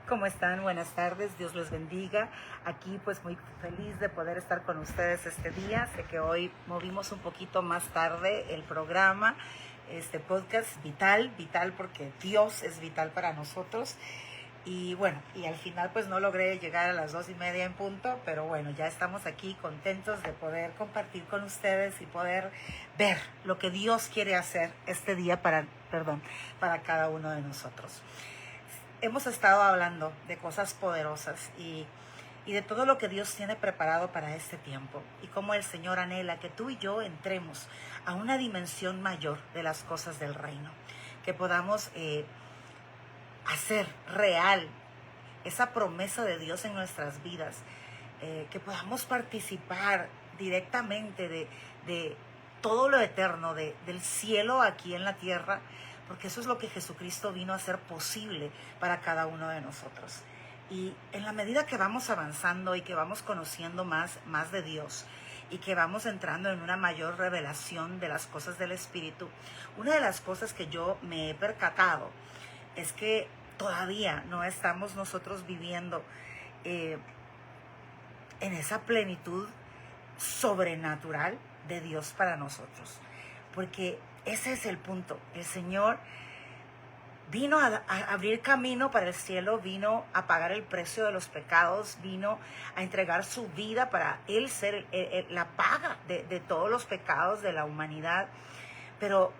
¿Cómo están? Buenas tardes, Dios les bendiga. Aquí pues muy feliz de poder estar con ustedes este día. Sé que hoy movimos un poquito más tarde el programa, este podcast vital porque Dios es vital para nosotros. Y bueno, y al final pues no logré llegar a las 2:30 en punto, pero bueno, ya estamos aquí contentos de poder compartir con ustedes y poder ver lo que Dios quiere hacer este día para cada uno de nosotros. Hemos estado hablando de cosas poderosas y de todo lo que Dios tiene preparado para este tiempo y cómo el Señor anhela que tú y yo entremos a una dimensión mayor de las cosas del reino, que podamos hacer real esa promesa de Dios en nuestras vidas, que podamos participar directamente de todo lo eterno, del cielo aquí en la tierra, porque eso es lo que Jesucristo vino a hacer posible para cada uno de nosotros. Y en la medida que vamos avanzando y que vamos conociendo más de Dios y que vamos entrando en una mayor revelación de las cosas del Espíritu, una de las cosas que yo me he percatado es que todavía no estamos nosotros viviendo en esa plenitud sobrenatural de Dios para nosotros. Porque ese es el punto. El Señor vino a abrir camino para el cielo, vino a pagar el precio de los pecados, vino a entregar su vida para Él ser la paga de todos los pecados de la humanidad. Pero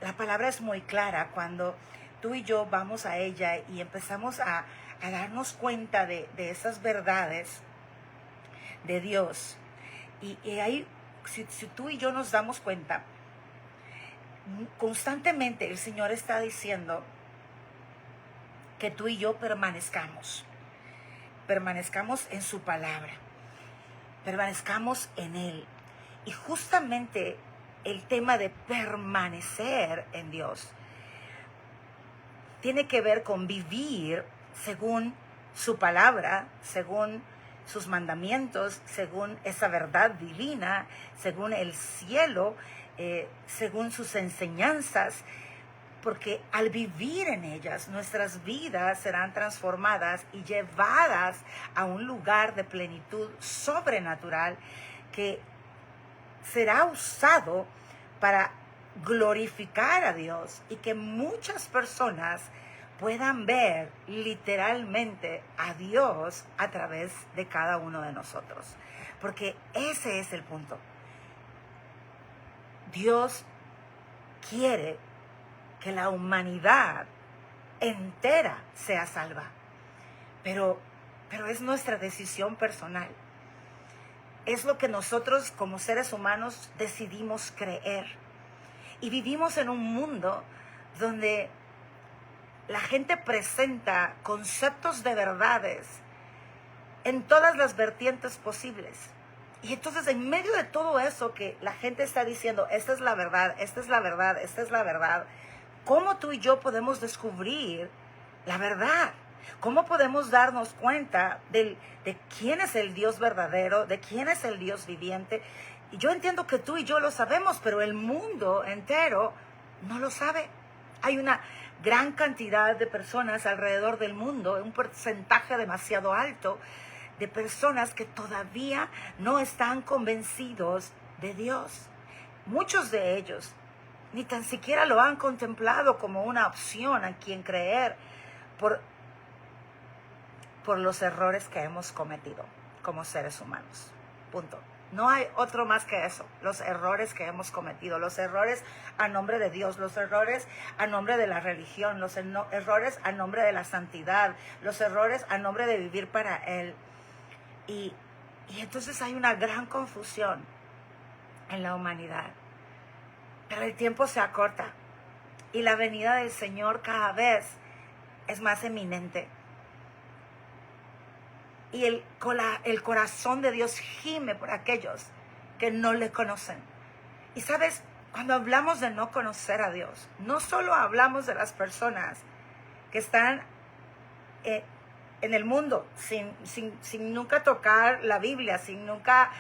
la palabra es muy clara cuando tú y yo vamos a ella y empezamos a darnos cuenta de esas verdades de Dios. Y ahí, si tú y yo nos damos cuenta, constantemente el Señor está diciendo que tú y yo permanezcamos en su palabra, permanezcamos en Él. Y justamente el tema de permanecer en Dios tiene que ver con vivir según su palabra, según sus mandamientos, según esa verdad divina, según el cielo, según sus enseñanzas, porque al vivir en ellas, nuestras vidas serán transformadas y llevadas a un lugar de plenitud sobrenatural que será usado para glorificar a Dios y que muchas personas puedan ver literalmente a Dios a través de cada uno de nosotros. Porque ese es el punto. Dios quiere que la humanidad entera sea salva. Pero es nuestra decisión personal. Es lo que nosotros como seres humanos decidimos creer. Y vivimos en un mundo donde la gente presenta conceptos de verdades en todas las vertientes posibles. Y entonces en medio de todo eso que la gente está diciendo, esta es la verdad, esta es la verdad, esta es la verdad, ¿cómo tú y yo podemos descubrir la verdad? ¿Cómo podemos darnos cuenta de quién es el Dios verdadero, de quién es el Dios viviente? Y yo entiendo que tú y yo lo sabemos, pero el mundo entero no lo sabe. Hay una gran cantidad de personas alrededor del mundo, un porcentaje demasiado alto de personas que todavía no están convencidos de Dios. Muchos de ellos ni tan siquiera lo han contemplado como una opción a quien creer por los errores que hemos cometido como seres humanos. Punto. No hay otro más que eso. Los errores que hemos cometido, los errores a nombre de Dios, los errores a nombre de la religión, los errores a nombre de la santidad, los errores a nombre de vivir para Él. Y entonces hay una gran confusión en la humanidad. Pero el tiempo se acorta y la venida del Señor cada vez es más eminente. Y el corazón de Dios gime por aquellos que no le conocen. Y sabes, cuando hablamos de no conocer a Dios, no solo hablamos de las personas que están en el mundo sin nunca tocar la Biblia, sin nunca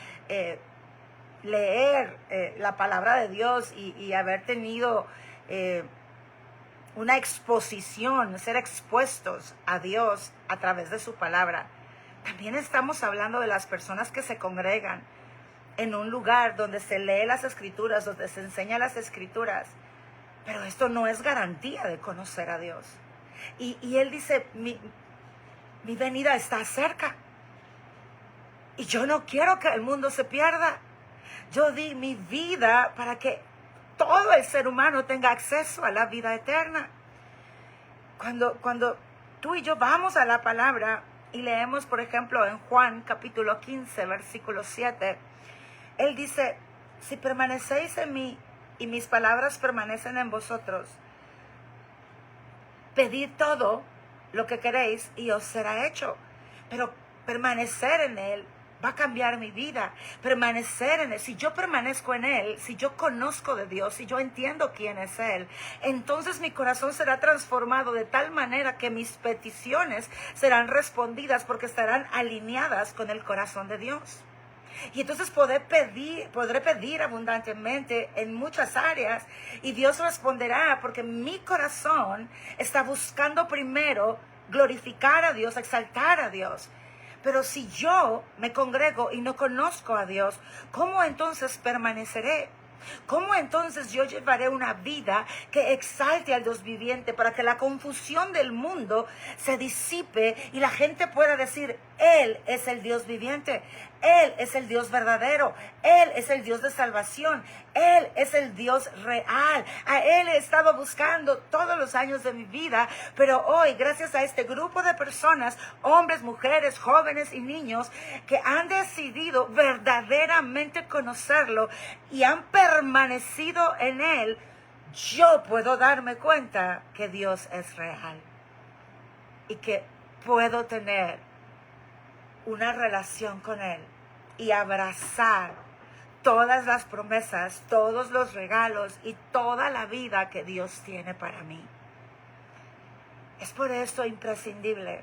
leer la palabra de Dios y haber tenido una exposición, ser expuestos a Dios a través de su palabra. También estamos hablando de las personas que se congregan en un lugar donde se lee las escrituras, donde se enseña las escrituras. Pero esto no es garantía de conocer a Dios. Y él dice, mi venida está cerca. Y yo no quiero que el mundo se pierda. Yo di mi vida para que todo el ser humano tenga acceso a la vida eterna. Cuando tú y yo vamos a la palabra y leemos, por ejemplo, en Juan capítulo 15, versículo 7, él dice, si permanecéis en mí y mis palabras permanecen en vosotros, pedid todo lo que queréis y os será hecho. Pero permanecer en él va a cambiar mi vida. Permanecer en él. Si yo permanezco en él, si yo conozco de Dios, si yo entiendo quién es él, entonces mi corazón será transformado de tal manera que mis peticiones serán respondidas porque estarán alineadas con el corazón de Dios. Y entonces podré pedir abundantemente en muchas áreas y Dios responderá porque mi corazón está buscando primero glorificar a Dios, exaltar a Dios. Pero si yo me congrego y no conozco a Dios, ¿cómo entonces permaneceré? ¿Cómo entonces yo llevaré una vida que exalte al Dios viviente para que la confusión del mundo se disipe y la gente pueda decir, Él es el Dios viviente, Él es el Dios verdadero, Él es el Dios de salvación, Él es el Dios real? A Él he estado buscando todos los años de mi vida, pero hoy, gracias a este grupo de personas, hombres, mujeres, jóvenes y niños, que han decidido verdaderamente conocerlo y han permanecido en Él, yo puedo darme cuenta que Dios es real y que puedo tener una relación con Él y abrazar todas las promesas, todos los regalos y toda la vida que Dios tiene para mí. Es por eso imprescindible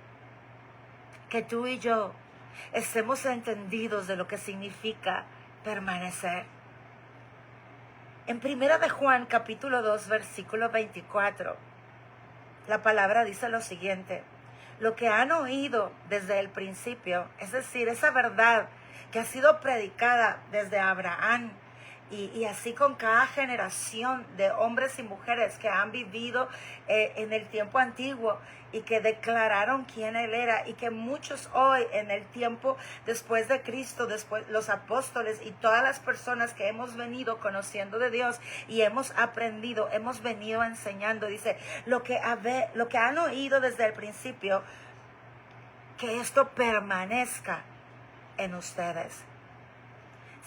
que tú y yo estemos entendidos de lo que significa permanecer. En 1 de Juan, capítulo 2, versículo 24, la palabra dice lo siguiente: lo que han oído desde el principio, es decir, esa verdad que ha sido predicada desde Abraham y así con cada generación de hombres y mujeres que han vivido en el tiempo antiguo y que declararon quién Él era, y que muchos hoy en el tiempo después de Cristo, después los apóstoles y todas las personas que hemos venido conociendo de Dios y hemos aprendido, hemos venido enseñando, dice, lo que han oído desde el principio, que esto permanezca en ustedes.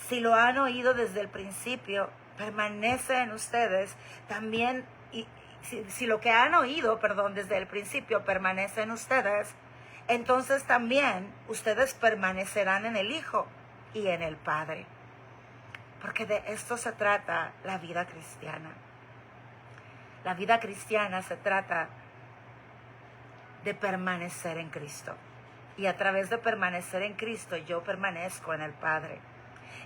Si lo han oído desde el principio, permanece en ustedes también. Y si lo que han oído, desde el principio permanece en ustedes, entonces también ustedes permanecerán en el Hijo y en el Padre. Porque de esto se trata la vida cristiana. La vida cristiana se trata de permanecer en Cristo. Y a través de permanecer en Cristo, yo permanezco en el Padre.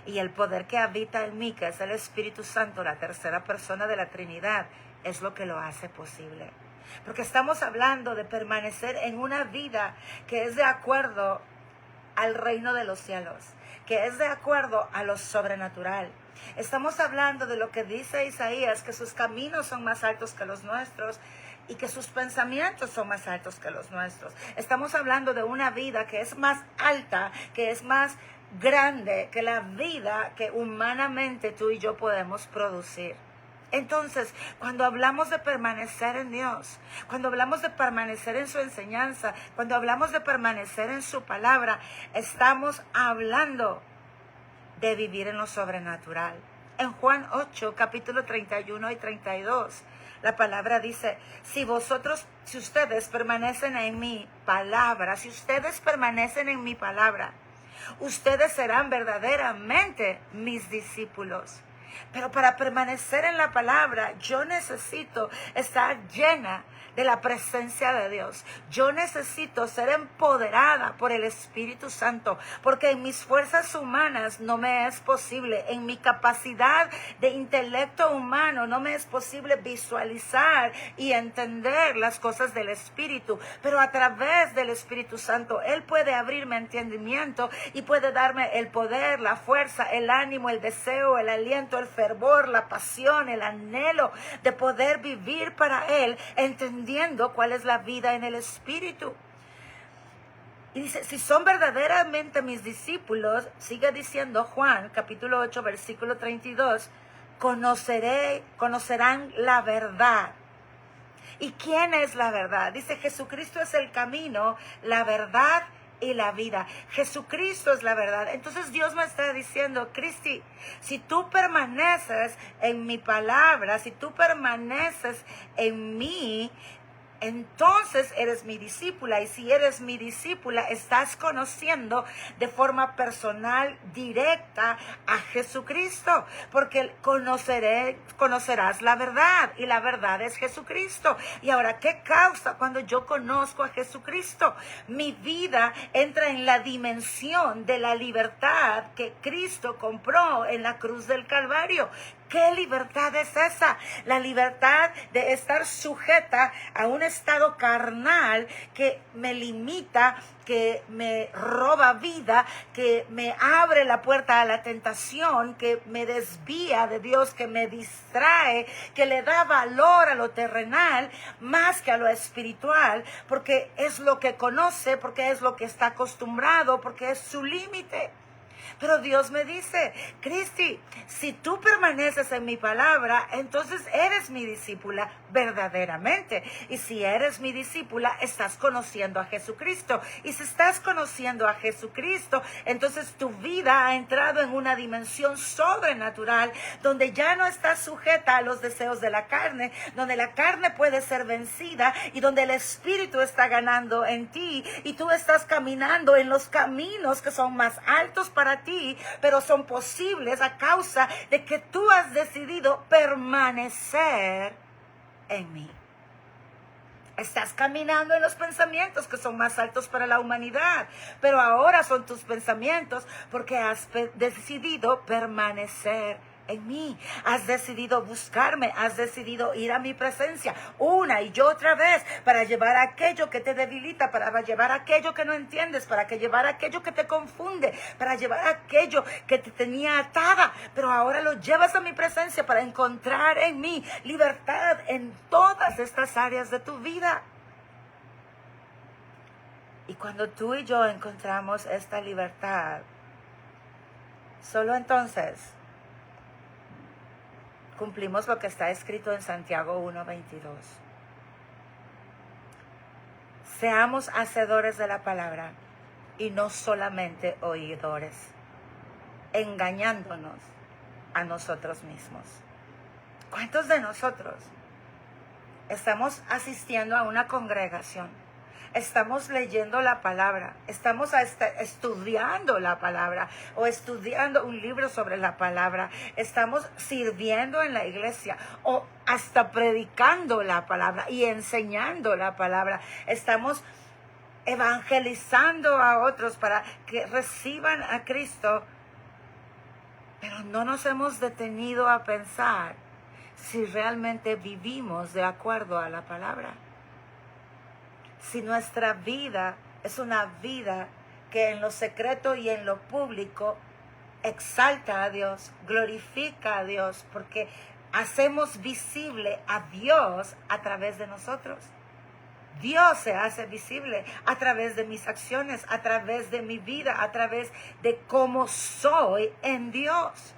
Y el poder que habita en mí, que es el Espíritu Santo, la tercera persona de la Trinidad, es lo que lo hace posible. Porque estamos hablando de permanecer en una vida que es de acuerdo al reino de los cielos, que es de acuerdo a lo sobrenatural. Estamos hablando de lo que dice Isaías, que sus caminos son más altos que los nuestros y que sus pensamientos son más altos que los nuestros. Estamos hablando de una vida que es más alta, que es más grande que la vida que humanamente tú y yo podemos producir. Entonces, cuando hablamos de permanecer en Dios, cuando hablamos de permanecer en su enseñanza, cuando hablamos de permanecer en su palabra, estamos hablando de vivir en lo sobrenatural. En Juan 8, capítulo 31 y 32, la palabra dice, si ustedes permanecen en mi palabra, si ustedes permanecen en mi palabra, ustedes serán verdaderamente mis discípulos. Pero para permanecer en la palabra, yo necesito estar llena de la presencia de Dios. Yo necesito ser empoderada por el Espíritu Santo, porque en mis fuerzas humanas no me es posible, en mi capacidad de intelecto humano no me es posible visualizar y entender las cosas del Espíritu, pero a través del Espíritu Santo Él puede abrirme entendimiento y puede darme el poder, la fuerza, el ánimo, el deseo, el aliento, el fervor, la pasión, el anhelo de poder vivir para Él, entendiendo cuál es la vida en el Espíritu. Y dice, si son verdaderamente mis discípulos, sigue diciendo Juan, capítulo 8, versículo 32, conocerán la verdad. ¿Y quién es la verdad? Dice, Jesucristo es el camino, la verdad y la vida. Jesucristo es la verdad. Entonces Dios me está diciendo, Cristi, si tú permaneces en mi palabra, si tú permaneces en mí, entonces eres mi discípula, y si eres mi discípula, estás conociendo de forma personal, directa a Jesucristo, porque conocerás la verdad, y la verdad es Jesucristo. Y ahora, ¿qué causa cuando yo conozco a Jesucristo? Mi vida entra en la dimensión de la libertad que Cristo compró en la cruz del Calvario. ¿Qué libertad es esa? La libertad de estar sujeta a un estado carnal que me limita, que me roba vida, que me abre la puerta a la tentación, que me desvía de Dios, que me distrae, que le da valor a lo terrenal más que a lo espiritual, porque es lo que conoce, porque es lo que está acostumbrado, porque es su límite. Pero Dios me dice, Cristi, si tú permaneces en mi palabra, entonces eres mi discípula verdaderamente. Y si eres mi discípula, estás conociendo a Jesucristo. Y si estás conociendo a Jesucristo, entonces tu vida ha entrado en una dimensión sobrenatural, donde ya no estás sujeta a los deseos de la carne, donde la carne puede ser vencida y donde el Espíritu está ganando en ti. Y tú estás caminando en los caminos que son más altos para ti, pero son posibles a causa de que tú has decidido permanecer en mí. Estás caminando en los pensamientos que son más altos para la humanidad, pero ahora son tus pensamientos porque has decidido permanecer en mí. Has decidido buscarme, has decidido ir a mi presencia una y otra vez para llevar aquello que te debilita, para llevar aquello que no entiendes, para llevar aquello que te confunde, para llevar aquello que te tenía atada, pero ahora lo llevas a mi presencia para encontrar en mí libertad en todas estas áreas de tu vida. Y cuando tú y yo encontramos esta libertad, solo entonces cumplimos lo que está escrito en Santiago 1:22. Seamos hacedores de la palabra y no solamente oidores, engañándonos a nosotros mismos. ¿Cuántos de nosotros estamos asistiendo a una congregación? Estamos leyendo la palabra, estamos estudiando la palabra o estudiando un libro sobre la palabra, estamos sirviendo en la iglesia o hasta predicando la palabra y enseñando la palabra, estamos evangelizando a otros para que reciban a Cristo, pero no nos hemos detenido a pensar si realmente vivimos de acuerdo a la palabra. Si nuestra vida es una vida que en lo secreto y en lo público exalta a Dios, glorifica a Dios, porque hacemos visible a Dios a través de nosotros. Dios se hace visible a través de mis acciones, a través de mi vida, a través de cómo soy en Dios.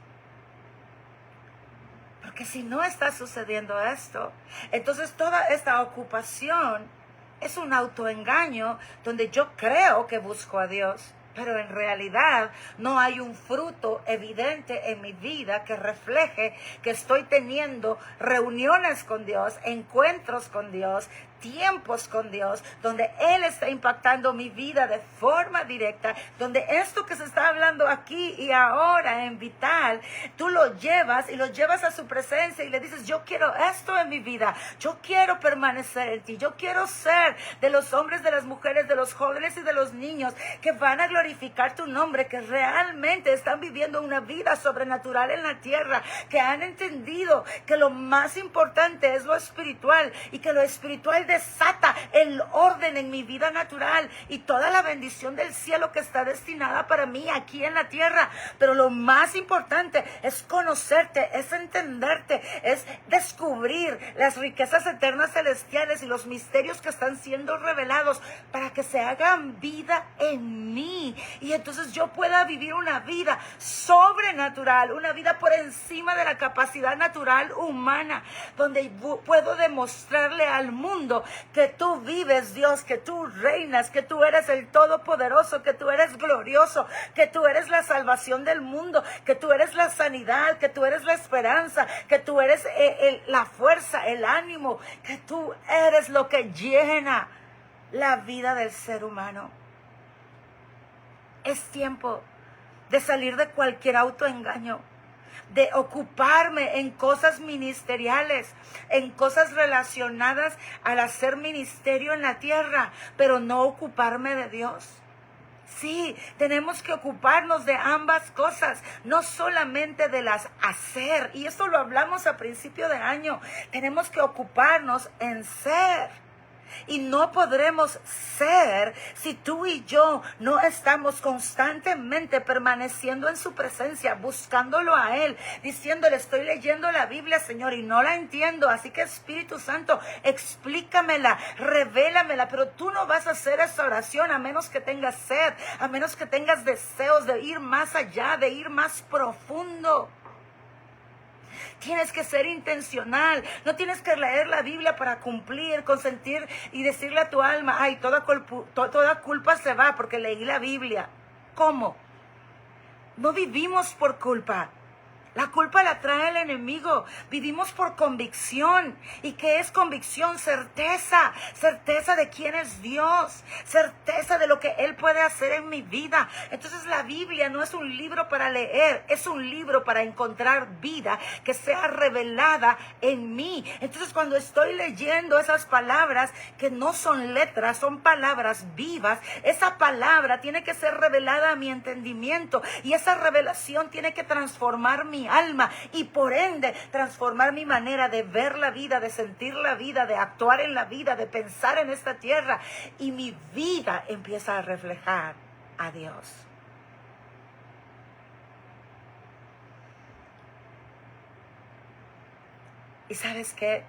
Porque si no está sucediendo esto, entonces toda esta ocupación es un autoengaño donde yo creo que busco a Dios, pero en realidad no hay un fruto evidente en mi vida que refleje que estoy teniendo reuniones con Dios, encuentros con Dios, tiempos con Dios, donde Él está impactando mi vida de forma directa, donde esto que se está hablando aquí y ahora en Vital, tú lo llevas y lo llevas a su presencia y le dices, yo quiero esto en mi vida, yo quiero permanecer en ti, yo quiero ser de los hombres, de las mujeres, de los jóvenes y de los niños que van a glorificar tu nombre, que realmente están viviendo una vida sobrenatural en la tierra, que han entendido que lo más importante es lo espiritual y que lo espiritual desata el orden en mi vida natural y toda la bendición del cielo que está destinada para mí aquí en la tierra. Pero lo más importante es conocerte, es entenderte, es descubrir las riquezas eternas celestiales y los misterios que están siendo revelados para que se hagan vida en mí y entonces yo pueda vivir una vida sobrenatural, una vida por encima de la capacidad natural humana, donde puedo demostrarle al mundo que tú vives, Dios, que tú reinas, que tú eres el Todopoderoso, que tú eres glorioso, que tú eres la salvación del mundo, que tú eres la sanidad, que tú eres la esperanza, que tú eres la fuerza, el ánimo, que tú eres lo que llena la vida del ser humano. Es tiempo de salir de cualquier autoengaño, de ocuparme en cosas ministeriales, en cosas relacionadas al hacer ministerio en la tierra, pero no ocuparme de Dios. Sí, tenemos que ocuparnos de ambas cosas, no solamente de las hacer, y esto lo hablamos a principio de año, tenemos que ocuparnos en ser. Y no podremos ser si tú y yo no estamos constantemente permaneciendo en su presencia, buscándolo a Él, diciéndole, estoy leyendo la Biblia, Señor, y no la entiendo, así que Espíritu Santo, explícamela, revélamela, pero tú no vas a hacer esa oración a menos que tengas sed, a menos que tengas deseos de ir más allá, de ir más profundo. Tienes que ser intencional. No tienes que leer la Biblia para cumplir, consentir y decirle a tu alma, ay, toda culpa se va porque leí la Biblia. ¿Cómo? No vivimos por culpa. La culpa la trae el enemigo. Vivimos por convicción. ¿Y qué es convicción? Certeza. Certeza de quién es Dios. Certeza de lo que Él puede hacer en mi vida. Entonces la Biblia no es un libro para leer. Es un libro para encontrar vida que sea revelada en mí. Entonces cuando estoy leyendo esas palabras que no son letras, son palabras vivas, esa palabra tiene que ser revelada a mi entendimiento. Y esa revelación tiene que transformar mi alma y por ende transformar mi manera de ver la vida, de sentir la vida, de actuar en la vida, de pensar en esta tierra, y mi vida empieza a reflejar a Dios. Y sabes qué,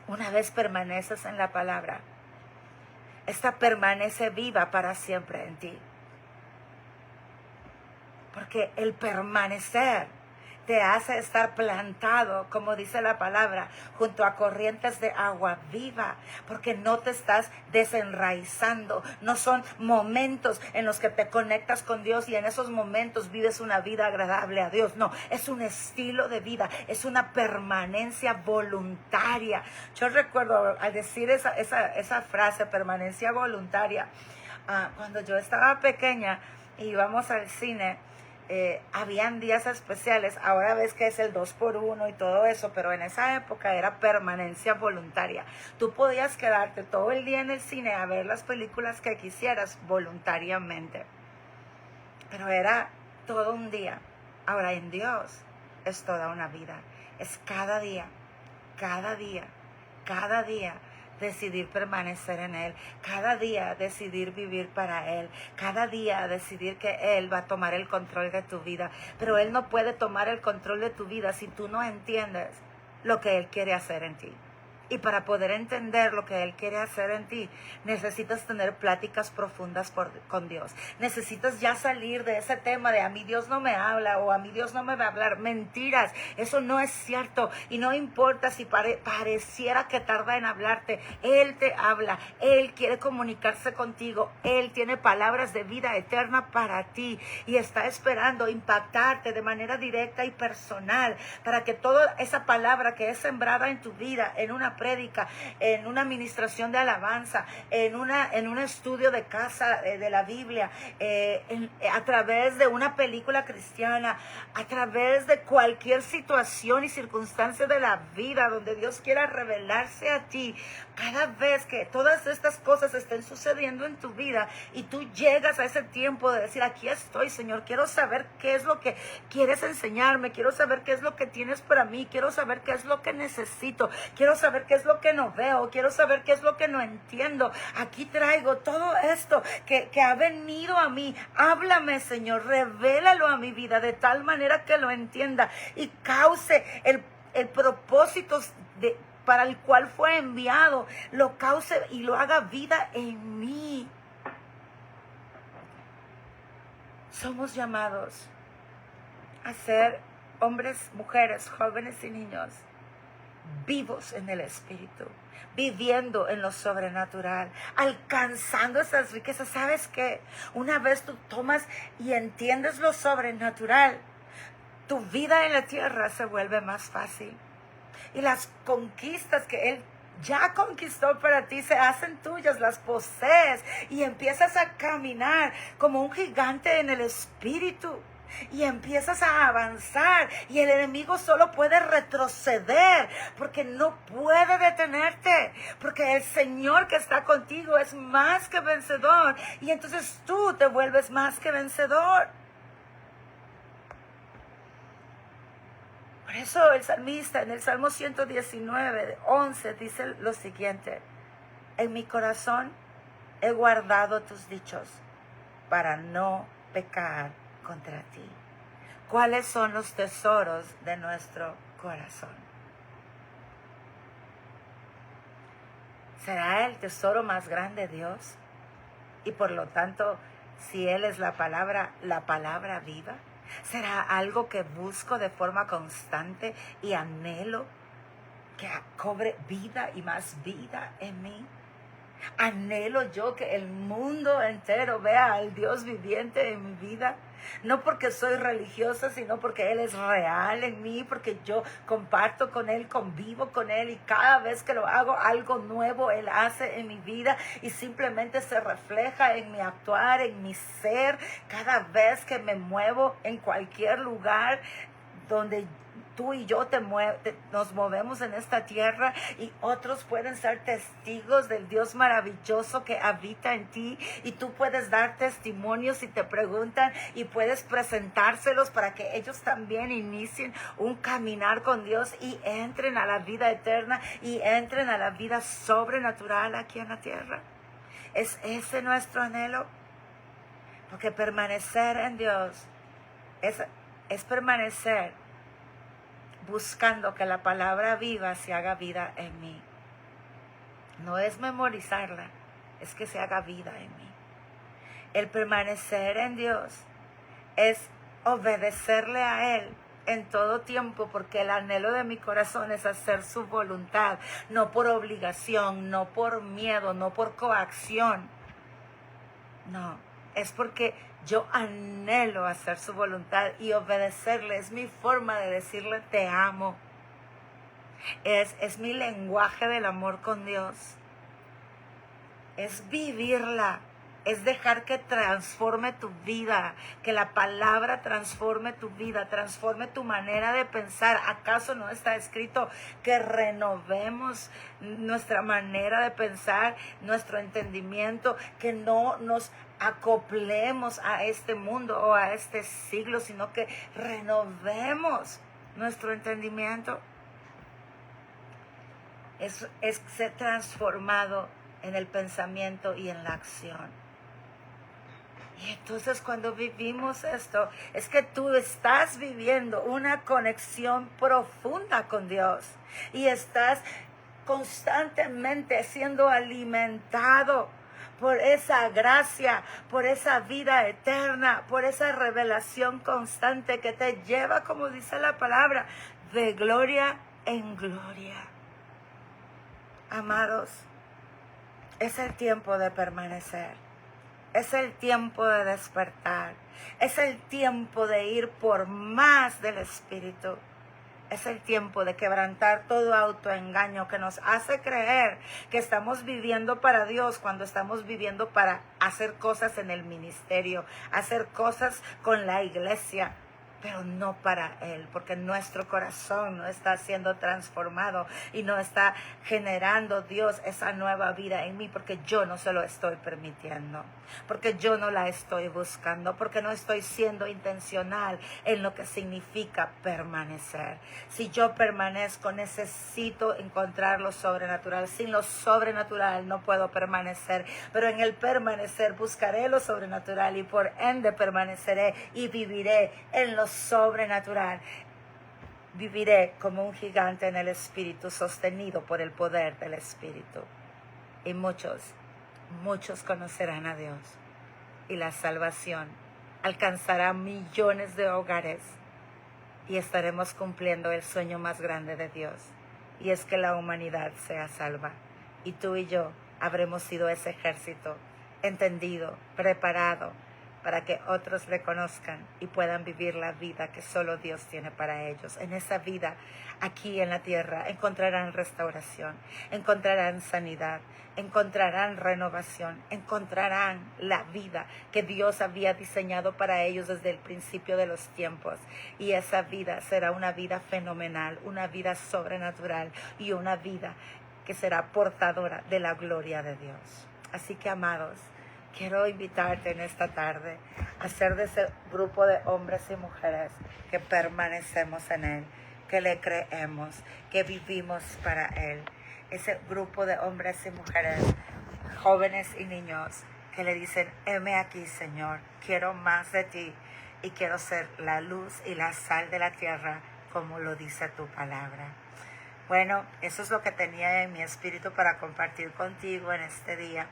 una vez permaneces en la palabra, esta permanece viva para siempre en ti. Porque el permanecer te hace estar plantado, como dice la palabra, junto a corrientes de agua viva, porque no te estás desenraizando. No son momentos en los que te conectas con Dios y en esos momentos vives una vida agradable a Dios. No, es un estilo de vida, es una permanencia voluntaria. Yo recuerdo al decir esa frase, permanencia voluntaria, cuando yo estaba pequeña y íbamos al cine. Habían días especiales, ahora ves que es el 2x1 y todo eso, pero en esa época era permanencia voluntaria. Tú podías quedarte todo el día en el cine a ver las películas que quisieras voluntariamente, pero era todo un día. Ahora en Dios es toda una vida, es cada día, cada día, cada día. Decidir permanecer en Él, cada día decidir vivir para Él, cada día decidir que Él va a tomar el control de tu vida, pero Él no puede tomar el control de tu vida si tú no entiendes lo que Él quiere hacer en ti. Y para poder entender lo que Él quiere hacer en ti, necesitas tener pláticas profundas con Dios. Necesitas ya salir de ese tema de a mí Dios no me habla o a mí Dios no me va a hablar. Mentiras, eso no es cierto. Y no importa si pareciera que tarda en hablarte. Él te habla, Él quiere comunicarse contigo. Él tiene palabras de vida eterna para ti y está esperando impactarte de manera directa y personal para que toda esa palabra que es sembrada en tu vida, en una una prédica, en una administración de alabanza, en un estudio de casa de la Biblia, a través de una película cristiana, a través de cualquier situación y circunstancia de la vida donde Dios quiera revelarse a ti. Cada vez que todas estas cosas estén sucediendo en tu vida y tú llegas a ese tiempo de decir, aquí estoy, Señor, quiero saber qué es lo que quieres enseñarme, quiero saber qué es lo que tienes para mí, quiero saber qué es lo que necesito, quiero saber qué es lo que no veo, quiero saber qué es lo que no entiendo. Aquí traigo todo esto que ha venido a mí. Háblame, Señor, revélalo a mi vida de tal manera que lo entienda y cause el propósito para el cual fue enviado, lo cause y lo haga vida en mí. Somos llamados a ser hombres, mujeres, jóvenes y niños vivos en el Espíritu, viviendo en lo sobrenatural, alcanzando esas riquezas. ¿Sabes qué? Una vez tú tomas y entiendes lo sobrenatural, tu vida en la tierra se vuelve más fácil. Y las conquistas que Él ya conquistó para ti se hacen tuyas, las posees y empiezas a caminar como un gigante en el Espíritu. Y empiezas a avanzar y el enemigo solo puede retroceder porque no puede detenerte, porque el Señor que está contigo es más que vencedor y entonces tú te vuelves más que vencedor. Por eso el salmista en el Salmo 119, 11 dice lo siguiente: en mi corazón he guardado tus dichos para no pecar contra ti. ¿Cuáles son los tesoros de nuestro corazón? ¿Será el tesoro más grande Dios? Y por lo tanto, si Él es la palabra viva, ¿será algo que busco de forma constante y anhelo que cobre vida y más vida en mí? Anhelo yo que el mundo entero vea al Dios viviente en mi vida, no porque soy religiosa, sino porque Él es real en mí, porque yo comparto con Él, convivo con Él y cada vez que lo hago, algo nuevo Él hace en mi vida y simplemente se refleja en mi actuar, en mi ser, cada vez que me muevo en cualquier lugar donde tú y yo nos movemos en esta tierra y otros pueden ser testigos del Dios maravilloso que habita en ti y tú puedes dar testimonios si te preguntan y puedes presentárselos para que ellos también inicien un caminar con Dios y entren a la vida eterna y entren a la vida sobrenatural aquí en la tierra. ¿Es ese nuestro anhelo? Porque permanecer en Dios es permanecer buscando que la palabra viva se haga vida en mí. No es memorizarla, es que se haga vida en mí. El permanecer en Dios es obedecerle a Él en todo tiempo, porque el anhelo de mi corazón es hacer su voluntad, no por obligación, no por miedo, no por coacción. No, es porque yo anhelo hacer su voluntad y obedecerle. Es mi forma de decirle te amo. Es mi lenguaje del amor con Dios. Es vivirla. Es dejar que transforme tu vida, que la palabra transforme tu vida, transforme tu manera de pensar. ¿Acaso no está escrito que renovemos nuestra manera de pensar, nuestro entendimiento, que no nos acoplemos a este mundo o a este siglo, sino que renovemos nuestro entendimiento? Es ser transformado en el pensamiento y en la acción. Y entonces cuando vivimos esto, es que tú estás viviendo una conexión profunda con Dios y estás constantemente siendo alimentado por esa gracia, por esa vida eterna, por esa revelación constante que te lleva, como dice la palabra, de gloria en gloria. Amados, es el tiempo de permanecer. Es el tiempo de despertar. Es el tiempo de ir por más del Espíritu. Es el tiempo de quebrantar todo autoengaño que nos hace creer que estamos viviendo para Dios cuando estamos viviendo para hacer cosas en el ministerio, hacer cosas con la iglesia, pero no para Él, porque nuestro corazón no está siendo transformado y no está generando Dios esa nueva vida en mí, porque yo no se lo estoy permitiendo, porque yo no la estoy buscando, porque no estoy siendo intencional en lo que significa permanecer. Si yo permanezco, necesito encontrar lo sobrenatural. Sin lo sobrenatural no puedo permanecer, pero en el permanecer buscaré lo sobrenatural y por ende permaneceré y viviré en lo sobrenatural. Viviré como un gigante en el Espíritu, sostenido por el poder del Espíritu. Y muchos conocerán a Dios. Y la salvación alcanzará millones de hogares. Y estaremos cumpliendo el sueño más grande de Dios. Y es que la humanidad sea salva. Y tú y yo habremos sido ese ejército, entendido, preparado, para que otros le conozcan y puedan vivir la vida que solo Dios tiene para ellos. En esa vida, aquí en la tierra, encontrarán restauración, encontrarán sanidad, encontrarán renovación, encontrarán la vida que Dios había diseñado para ellos desde el principio de los tiempos. Y esa vida será una vida fenomenal, una vida sobrenatural y una vida que será portadora de la gloria de Dios. Así que, amados, quiero invitarte en esta tarde a ser de ese grupo de hombres y mujeres que permanecemos en Él, que le creemos, que vivimos para Él. Ese grupo de hombres y mujeres, jóvenes y niños, que le dicen: heme aquí, Señor, quiero más de ti y quiero ser la luz y la sal de la tierra, como lo dice tu palabra. Bueno, eso es lo que tenía en mi espíritu para compartir contigo en este día.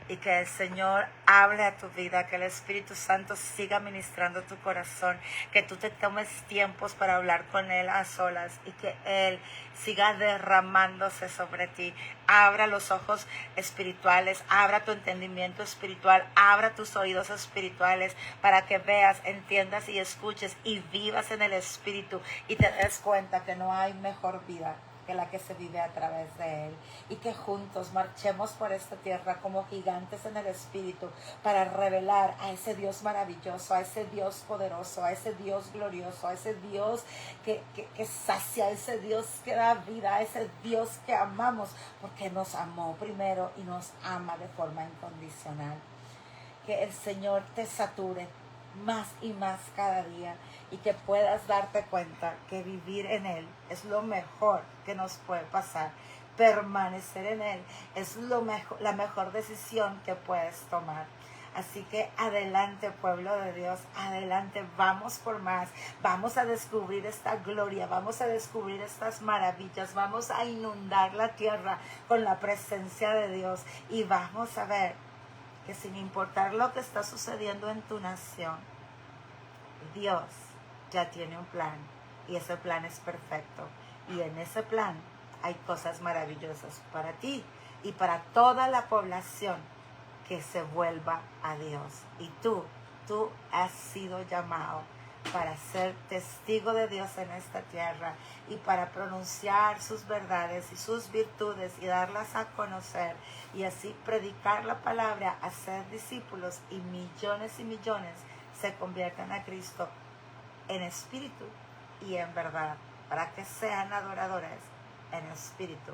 Y que el Señor hable a tu vida, que el Espíritu Santo siga ministrando tu corazón, que tú te tomes tiempos para hablar con Él a solas y que Él siga derramándose sobre ti. Abra los ojos espirituales, abra tu entendimiento espiritual, abra tus oídos espirituales para que veas, entiendas y escuches y vivas en el Espíritu y te des cuenta que no hay mejor vida que la que se vive a través de Él, y que juntos marchemos por esta tierra como gigantes en el Espíritu para revelar a ese Dios maravilloso, a ese Dios poderoso, a ese Dios glorioso, a ese Dios que sacia, a ese Dios que da vida, a ese Dios que amamos porque nos amó primero y nos ama de forma incondicional. Que el Señor te sature más y más cada día y que puedas darte cuenta que vivir en Él es lo mejor que nos puede pasar. Permanecer en Él es la mejor decisión que puedes tomar. Así que adelante, pueblo de Dios, adelante, vamos por más, vamos a descubrir esta gloria, vamos a descubrir estas maravillas, vamos a inundar la tierra con la presencia de Dios y vamos a ver que sin importar lo que está sucediendo en tu nación, Dios ya tiene un plan y ese plan es perfecto. Y en ese plan hay cosas maravillosas para ti y para toda la población que se vuelva a Dios. Y tú has sido llamado para ser testigo de Dios en esta tierra y para pronunciar sus verdades y sus virtudes y darlas a conocer y así predicar la palabra, hacer discípulos y millones se conviertan a Cristo en espíritu y en verdad, para que sean adoradores en espíritu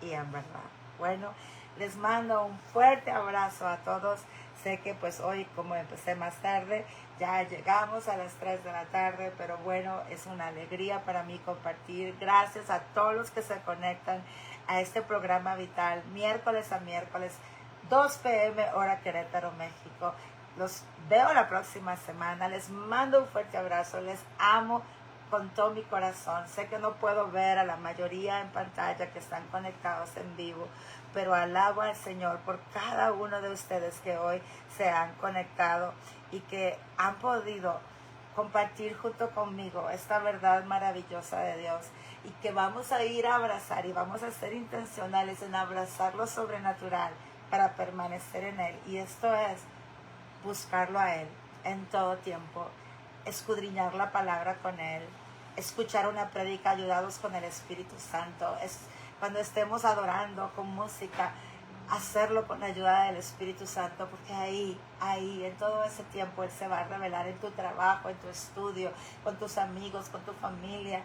y en verdad. Bueno, les mando un fuerte abrazo a todos. Sé que pues hoy, como empecé más tarde, ya llegamos a las 3 de la tarde, pero bueno, es una alegría para mí compartir. Gracias a todos los que se conectan a este programa vital, miércoles a miércoles, 2 p.m. hora Querétaro, México. Los veo la próxima semana. Les mando un fuerte abrazo. Les amo con todo mi corazón. Sé que no puedo ver a la mayoría en pantalla que están conectados en vivo, pero alabo al Señor por cada uno de ustedes que hoy se han conectado y que han podido compartir junto conmigo esta verdad maravillosa de Dios, y que vamos a ir a abrazar y vamos a ser intencionales en abrazar lo sobrenatural para permanecer en Él. Y esto es buscarlo a Él en todo tiempo, escudriñar la palabra con Él, escuchar una prédica ayudados con el Espíritu Santo. Es cuando estemos adorando con música, hacerlo con la ayuda del Espíritu Santo, porque ahí, en todo ese tiempo Él se va a revelar en tu trabajo, en tu estudio, con tus amigos, con tu familia,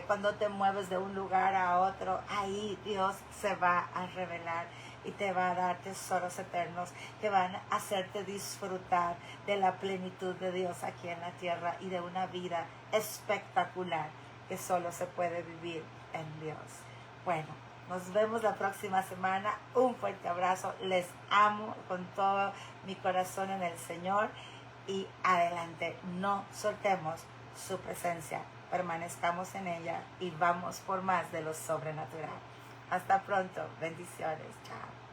cuando te mueves de un lugar a otro, ahí Dios se va a revelar y te va a dar tesoros eternos que van a hacerte disfrutar de la plenitud de Dios aquí en la tierra y de una vida espectacular que solo se puede vivir en Dios. Bueno, nos vemos la próxima semana. Un fuerte abrazo. Les amo con todo mi corazón en el Señor. Y adelante, no soltemos su presencia. Permanezcamos en ella y vamos por más de lo sobrenatural. Hasta pronto. Bendiciones. Chao.